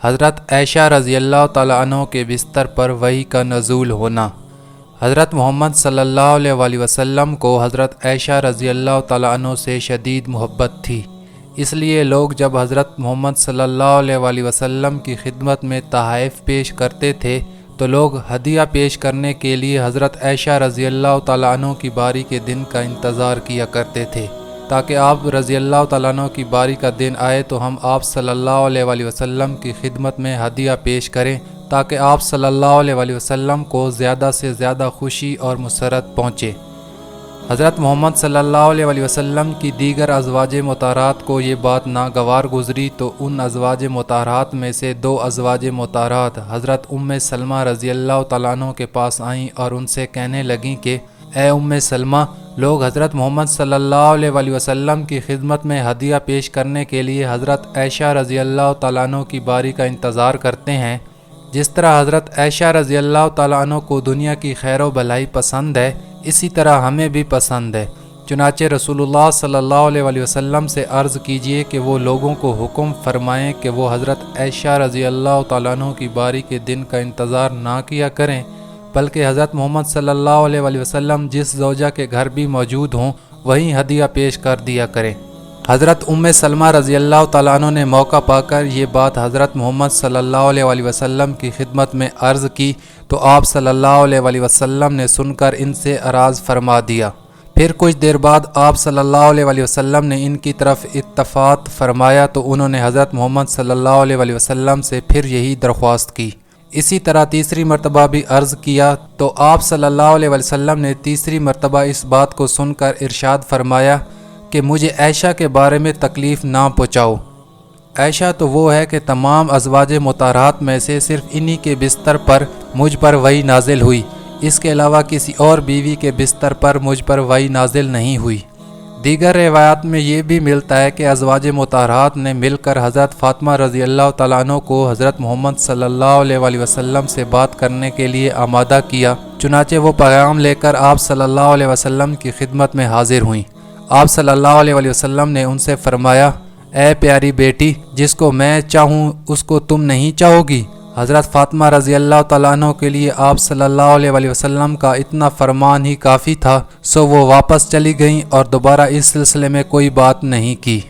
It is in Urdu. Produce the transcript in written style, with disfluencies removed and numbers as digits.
حضرت عائشہ رضی اللہ تعالیٰ عنہ کے بستر پر وحی کا نزول ہونا۔ حضرت محمد صلی اللہ علیہ وسلم کو حضرت عائشہ رضی اللہ تعالیٰ عنہ سے شدید محبت تھی، اس لیے لوگ جب حضرت محمد صلی اللہ علیہ وسلم کی خدمت میں تحائف پیش کرتے تھے تو لوگ ہدیہ پیش کرنے کے لیے حضرت عائشہ رضی اللہ تعالیٰ عنہ کی باری کے دن کا انتظار کیا کرتے تھے تاکہ آپ رضی اللہ تعالیٰ عنہ کی باری کا دن آئے تو ہم آپ صلی اللہ علیہ وسلم کی خدمت میں ہدیہ پیش کریں تاکہ آپ صلی اللہ علیہ وسلم کو زیادہ سے زیادہ خوشی اور مسرت پہنچے۔ حضرت محمد صلی اللہ علیہ وسلم کی دیگر ازواج مطہرات کو یہ بات ناگوار گزری تو ان ازواج مطہرات میں سے 2 ازواج مطہرات حضرت ام سلمہ رضی اللہ تعالیٰ عنہ کے پاس آئیں اور ان سے کہنے لگیں کہ اے ام سلمہ، لوگ حضرت محمد صلی اللہ علیہ وسلم کی خدمت میں ہدیہ پیش کرنے کے لیے حضرت عائشہ رضی اللہ تعالیٰ عنہ کی باری کا انتظار کرتے ہیں۔ جس طرح حضرت عائشہ رضی اللہ تعالیٰ عنہ کو دنیا کی خیر و بھلائی پسند ہے، اسی طرح ہمیں بھی پسند ہے۔ چنانچہ رسول اللہ صلی اللہ علیہ وسلم سے عرض کیجئے کہ وہ لوگوں کو حکم فرمائیں کہ وہ حضرت عائشہ رضی اللہ تعالیٰ عنہ کی باری کے دن کا انتظار نہ کیا کریں، بلکہ حضرت محمد صلی اللہ علیہ وسلم جس زوجہ کے گھر بھی موجود ہوں وہیں ہدیہ پیش کر دیا کریں۔ حضرت ام سلمہ رضی اللہ تعالیٰ عنہ نے موقع پا کر یہ بات حضرت محمد صلی اللہ علیہ وسلم کی خدمت میں عرض کی تو آپ صلی اللہ علیہ وسلم نے سن کر ان سے اعراض فرما دیا۔ پھر کچھ دیر بعد آپ صلی اللہ علیہ وسلم نے ان کی طرف التفات فرمایا تو انہوں نے حضرت محمد صلی اللہ علیہ وسلم سے پھر یہی درخواست کی۔ اسی طرح تیسری مرتبہ بھی عرض کیا تو آپ صلی اللہ علیہ وسلم نے تیسری مرتبہ اس بات کو سن کر ارشاد فرمایا کہ مجھے عائشہ کے بارے میں تکلیف نہ پہنچاؤ۔ عائشہ تو وہ ہے کہ تمام ازواج مطہرات میں سے صرف انہی کے بستر پر مجھ پر وحی نازل ہوئی، اس کے علاوہ کسی اور بیوی کے بستر پر مجھ پر وحی نازل نہیں ہوئی۔ دیگر روایات میں یہ بھی ملتا ہے کہ ازواج مطہرات نے مل کر حضرت فاطمہ رضی اللہ تعالیٰ عنہ کو حضرت محمد صلی اللہ علیہ وسلم سے بات کرنے کے لیے آمادہ کیا، چنانچہ وہ پیغام لے کر آپ صلی اللہ علیہ وسلم کی خدمت میں حاضر ہوئیں۔ آپ صلی اللہ علیہ وسلم نے ان سے فرمایا، اے پیاری بیٹی، جس کو میں چاہوں اس کو تم نہیں چاہو گی؟ حضرت فاطمہ رضی اللہ تعالیٰ عنہ کے لیے آپ صلی اللہ علیہ وسلم کا اتنا فرمان ہی کافی تھا، سو وہ واپس چلی گئیں اور دوبارہ اس سلسلے میں کوئی بات نہیں کی۔